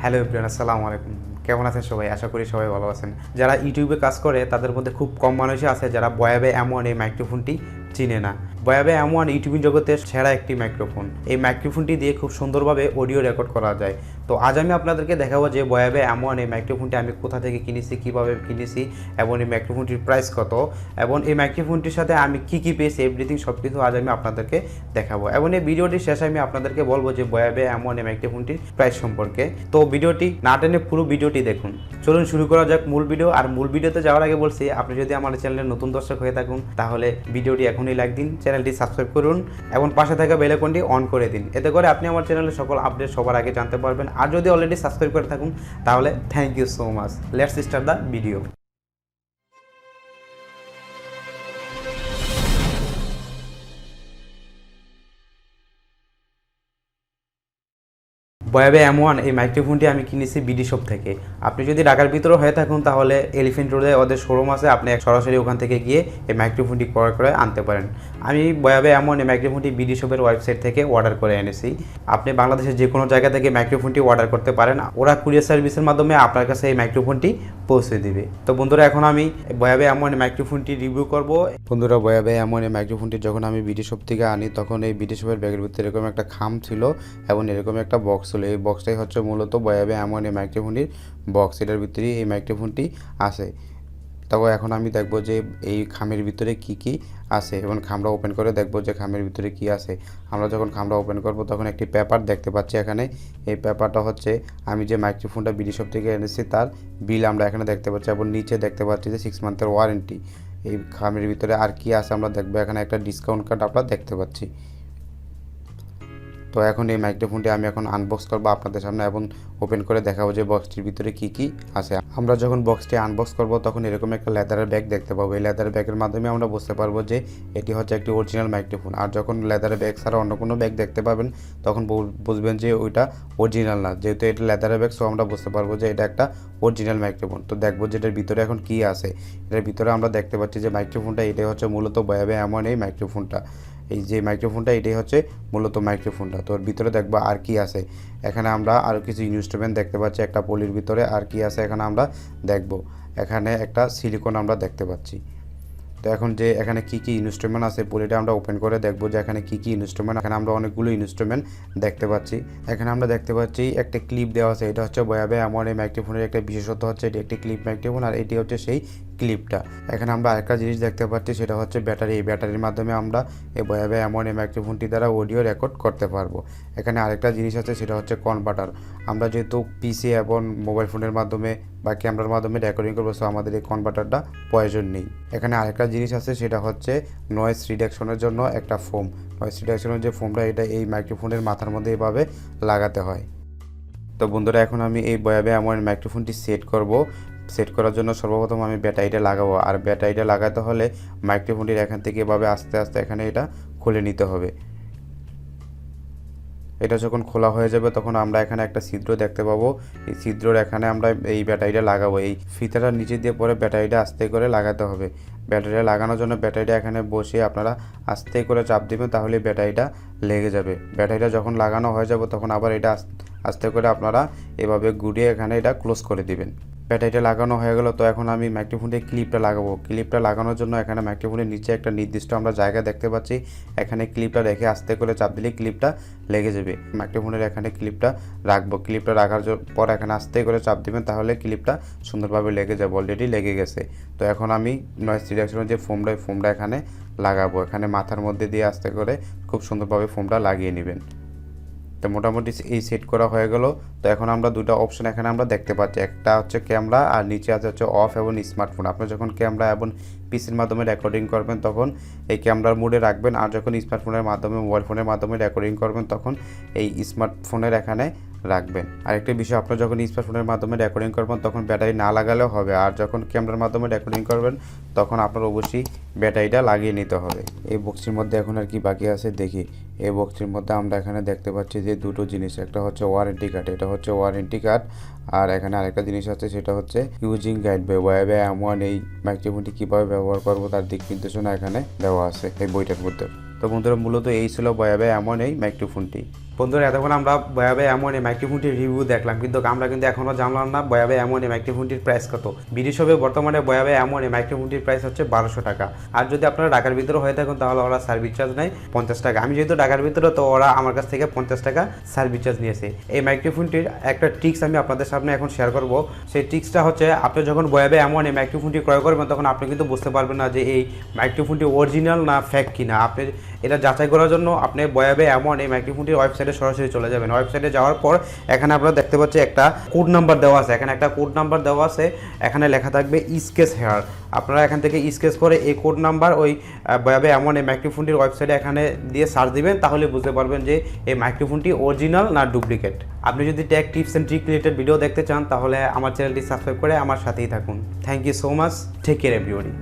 Hello everyone, আসসালামু আলাইকুম। কেমন আছেন সবাই? আশা করি সবাই ভালো আছেন। যারা ইউটিউবে কাজ করে তাদের মধ্যে খুব কম মানুষই আছে যারা বয়া বাই M1 এই মাইক্রোফোনটি চিনে না। বয়া বাই M1 ইউটিউবিং জগতের সেরা একটি মাইক্রোফোন। এই মাইক্রোফোনটি দিয়ে খুব সুন্দরভাবে অডিও রেকর্ড করা যায়। তো আজ আমি আপনাদেরকে দেখাবো যে বয়া বাই M1 এই মাইক্রোফোনটি আমি কোথা থেকে কিনেছি, কীভাবে কিনেছি এবং এই মাইক্রোফোনটির প্রাইস কত এবং এই মাইক্রোফোনটির সাথে আমি কী পেয়েছি এভরিথিং সব কিছু আজ আমি আপনাদেরকে দেখাবো। এবং এই ভিডিওটির শেষে আমি আপনাদেরকে বলবো যে বয়া বাই M1 এই মাইক্রোফোনটির প্রাইস সম্পর্কে। তো ভিডিওটি না টেনে পুরো ভিডিওটি দেখুন। চলুন শুরু করা যাক মূল ভিডিও। আর মূল ভিডিওতে যাওয়ার আগে বলছি, আপনি যদি আমার চ্যানেলের নতুন দর্শক হয়ে থাকুন তাহলে ভিডিওটি এখনই লাইক দিন, চ্যানেলটি সাবস্ক্রাইব করুন এবং পাশে থাকা বেল আইকনটি অন করে দিন। এতে করে আপনি আমার চ্যানেলের সকল আপডেট সবার আগে জানতে পারবেন। আর যদি অলরেডি সাবস্ক্রাইব করে থাকুন তাহলে thank you so much. Let's start the video. Boya by M1 এই মাইক্রোফোনটি আমি কিনেছি বিডি শপ থেকে। আপনি যদি ঢাকার ভিতরে হয়ে থাকুন তাহলে এলিফেন্ট রোডে ওদের শোরুম আছে, আপনি সরাসরি ওখান থেকে গিয়ে এই মাইক্রোফোনটি ক্রয় করে আনতে পারেন। আমি বয়া বাই M1 এই মাইক্রোফোনটি বিডি শপের ওয়েবসাইট থেকে অর্ডার করে এনেছি। আপনি বাংলাদেশের যে কোনো জায়গা থেকে মাইক্রোফোনটি অর্ডার করতে পারেন, ওরা কুরিয়ার সার্ভিসের মাধ্যমে আপনার কাছে এই মাইক্রোফোনটি পৌঁছে দিবে। তো বন্ধুরা, এখন আমি বয়া বাই M1 এই মাইক্রোফোনটি রিভিউ করব। বন্ধুরা, বয়া বাই M1 এই মাইক্রোফোনটি যখন আমি বিডি শপ থেকে আনি তখন এই বিডি শপের ব্যাগের ভিতরে এরকম একটা খাম ছিল এবং এরকম একটা বক্স ছিল। এই বক্সটাই হচ্ছে মূলত বয়া বাই M1 এই মাইক্রোফোনটির বক্স। এটার ভিতরে এই মাইক্রোফোনটি আছে। তবে এখন আমি দেখব যে এই খামের ভিতরে কি আছে এবং খামটা ওপেন করে দেখব যে খামের ভিতরে কি আছে। আমরা যখন খামটা ওপেন করব তখন একটি পেপার দেখতে পাচ্ছি এখানে। এই পেপারটা হচ্ছে আমি যে মাইক্রোফোনটা বিডি শপ থেকে এনেছি তার বিল আমরা এখানে দেখতে পাচ্ছি এবং নিচে দেখতে পাচ্ছি যে 6 মান্থের ওয়ারেন্টি। এই খামের ভিতরে আর কি আছে আমরা দেখব। এখানে একটা ডিসকাউন্ট কার্ড আমরা দেখতে পাচ্ছি। তো এখন এই মাইক্রোফোনটি আমি এখন আনবক্স করবো আপনাদের সামনে এবং ওপেন করে দেখাবো যে বক্সটির ভিতরে কি আছে। আমরা যখন বক্সটি আনবক্স করব তখন এরকম একটা লেদারের ব্যাগ দেখতে পাবো। এই লেদারের ব্যাগের মাধ্যমে আমরা বুঝতে পারবো যে এটি হচ্ছে একটি অরিজিনাল মাইক্রোফোন। আর যখন লেদারের ব্যাগ ছাড়া অন্য কোনো ব্যাগ দেখতে পাবেন তখন বুঝবেন যে ওইটা অরিজিনাল না। যেহেতু এটা লেদারের ব্যাগ, সো আমরা বুঝতে পারবো যে এটা একটা অরিজিনাল মাইক্রোফোন। তো দেখবো যে এটার ভিতরে এখন কি আছে। এটার ভিতরে আমরা দেখতে পাচ্ছি যে মাইক্রোফোনটা এটাই হচ্ছে মূলত বয়া বাই M1 এই মাইক্রোফোনটা। এই যে মাইক্রোফোনটা এটাই হচ্ছে মূলত মাইক্রোফোনটা। তো ওর ভিতরে দেখবো আর কি আছে। এখানে আমরা আরও কিছু ইনস্ট্রুমেন্ট দেখতে পাচ্ছি একটা পলির ভিতরে। আর কি আছে এখানে আমরা দেখব। এখানে একটা সিলিকন আমরা দেখতে পাচ্ছি। তো এখন যে এখানে কি ইনস্ট্রুমেন্ট আছে পলিটা আমরা ওপেন করে দেখবো যে এখানে কি ইনস্ট্রুমেন্ট। এখানে আমরা অনেকগুলো ইনস্ট্রুমেন্ট দেখতে পাচ্ছি। এখানে আমরা দেখতে পাচ্ছি একটা ক্লিপ দেওয়া আছে। এটা হচ্ছে বয়া বাই M1 এই মাইক্রোফোনের একটা বিশেষত্ব হচ্ছে এটি একটি ক্লিপ মাইক্রোফোন আর এটি হচ্ছে সেই ক্লিপটা। এখানে আমরা আরেকটা জিনিস দেখতে পাচ্ছি, সেটা হচ্ছে ব্যাটারি। এই ব্যাটারির মাধ্যমে আমরা এই বয়া বাই M1 এই মাইক্রোফোনটি দ্বারা অডিও রেকর্ড করতে পারবো। এখানে আরেকটা জিনিস আছে, সেটা হচ্ছে কনভার্টার। আমরা যেহেতু পিসি এবং মোবাইল ফোনের মাধ্যমে বা ক্যামেরার মাধ্যমে রেকর্ডিং করবো, সো আমাদের এই কনভার্টারটা প্রয়োজন নেই। এখানে আরেকটা জিনিস আছে, সেটা হচ্ছে নয়েজ রিডাকশনের জন্য একটা ফোম। নয়েজ রিডাকশনের যে ফোমটা এটা এই মাইক্রোফোনের মাথার মধ্যে এভাবে লাগাতে হয়। তো বন্ধুরা, এখন আমি এই বয়া বাই M1 মাইক্রোফোনটি সেট করব। সেট করার জন্য সর্বপ্রথম আমি ব্যাটারিটা লাগাবো। আর ব্যাটারিটা লাগাতে হলে মাইক্রোফোনটির এখান থেকে এভাবে আস্তে আস্তে এখানে এটা খুলে নিতে হবে। এটা যখন খোলা হয়ে যাবে তখন আমরা এখানে একটা ছিদ্র দেখতে পাবো। এই ছিদ্রর এখানে আমরা এই ব্যাটারিটা লাগাবো। এই ফিতাটার নিচে দিয়ে পরে ব্যাটারিটা আস্তে করে লাগাতে হবে। ব্যাটারিটা লাগানোর জন্য ব্যাটারিটা এখানে বসে আপনারা আস্তে করে চাপ দিবেন, তাহলে ব্যাটারিটা লেগে যাবে। ব্যাটারিটা যখন লাগানো হয়ে যাবে তখন আবার এটা আস্তে করে আপনারা এভাবে ঘুরিয়ে এখানে এটা ক্লোজ করে দিবেন। ব্যাটারিটা লাগানো হয়ে গেল। তো এখন আমি মাইক্রোফোনের ক্লিপটা লাগাবো। ক্লিপটা লাগানোর জন্য এখানে মাইক্রোফোনের নিচে একটা নির্দিষ্ট আমরা জায়গা দেখতে পাচ্ছি। এখানে ক্লিপটা রেখে আস্তে করে চাপ দিলে ক্লিপটা লেগে যাবে। মাইক্রোফোনের এখানে ক্লিপটা রাখবো। ক্লিপটা রাখার পর এখানে আস্তে করে চাপ দিবেন, তাহলে ক্লিপটা সুন্দরভাবে লেগে যাবে। অলরেডি লেগে গেছে। তো এখন আমি নয়েজ রিডাকশনের যে ফোমটা এখানে লাগাবো। এখানে মাথার মধ্যে দিয়ে আস্তে করে খুব সুন্দরভাবে ফোমটা লাগিয়ে নেবেন। তো মোটামুটি এই সেট করা হয়ে গেল। তো এখন আমরা দুটো অপশন এখানে আমরা দেখতে পাচ্ছি। একটা হচ্ছে ক্যামেরা আর নিচে আছে হচ্ছে অফ এবং স্মার্টফোন। আপনি যখন ক্যামেরা এবং পিসির মাধ্যমে রেকর্ডিং করবেন তখন এই ক্যামেরার মোডে রাখবেন, আর যখন স্মার্টফোনের মাধ্যমে মোবাইল ফোনের মাধ্যমে রেকর্ডিং করবেন তখন এই স্মার্টফোনের এখানে রাখবেন। আরেকটা বিষয়, আপনার যখন স্মার্টফোনের মাধ্যমে রেকর্ডিং করবেন তখন ব্যাটারি না লাগালেও হবে, আর যখন ক্যামেরার মাধ্যমে রেকর্ডিং করবেন তখন আপনার অবশ্যই ব্যাটারিটা লাগিয়ে নিতে হবে। এই বক্সটির মধ্যে এখন আর কি বাকি আছে দেখি। এই বক্সটির মধ্যে আমরা এখানে দেখতে পাচ্ছি যে দুটো জিনিস। একটা হচ্ছে ওয়ারেন্টি কার্ড, এটা হচ্ছে ওয়ারেন্টি কার্ড। আর এখানে আরেকটা জিনিস আছে, সেটা হচ্ছে using guide by Boya by M1 এই মাইক্রোফোনটি কীভাবে ব্যবহার করবো তার দিক নির্দেশনা এখানে দেওয়া আছে এই বইটার মধ্যে। তো বন্ধুরা, মূলত এই ছিল বয়া বাই M1 এই মাইক্রোফোনটি। বন্ধুরা এতক্ষণ আমরা বয়া বাই M1 এই মাইক্রোফোনটির রিভিউ দেখলাম, কিন্তু আমরা কিন্তু এখনও জানলাম না বয়া বাই M1 এই মাইক্রোফোনটির প্রাইস কত। বিডি শপে বর্তমানে বয়া বাই M1 এই মাইক্রোফোনটির প্রাইস হচ্ছে 1200 টাকা। আর যদি আপনারা ঢাকার ভিতরে হয়ে থাকেন তাহলে ওরা সার্ভিস চার্জ নেয় 50 টাকা। আমি যেহেতু ঢাকার ভিতরে, তো ওরা আমার কাছ থেকে 50 টাকা সার্ভিস চার্জ নিয়েছে। এই মাইক্রোফোনটির একটা ট্রিক্স আমি আপনাদের সামনে এখন শেয়ার করব। সেই ট্রিক্সটা হচ্ছে, আপনি যখন বয়া বাই M1 এই মাইক্রোফোনটি ক্রয় করবেন তখন আপনি কিন্তু বুঝতে পারবেন না যে এই মাইক্রোফোনটি অরিজিনাল না ফেক কিনা। আপনি এটা যাচাই করার জন্য আপনি বয়া বাই M1 এই মাইক্রোফোনটির ওয়েবসাইটে সরাসরি চলে যাবেন। ওয়েবসাইটে যাওয়ার পর এখানে আপনারা দেখতে পাচ্ছেন একটা কোড নাম্বার দেওয়া আছে। এখানে একটা কোড নাম্বার দেওয়া আছে, এখানে লেখা থাকবে স্কেচ হেয়ার। আপনারা এখান থেকে স্কেচ করে এই কোড নাম্বার ওই বয়া বাই M1 এই মাইক্রোফোনটির ওয়েবসাইটে এখানে দিয়ে সার্চ দিবেন, তাহলে বুঝতে পারবেন যে এই মাইক্রোফোনটি অরিজিনাল না ডুপ্লিকেট। আপনি যদি take tips and trick related video দেখতে চান তাহলে আমার চ্যানেলটি সাবস্ক্রাইব করে আমার সাথেই থাকুন। Thank you so much, take care everybody.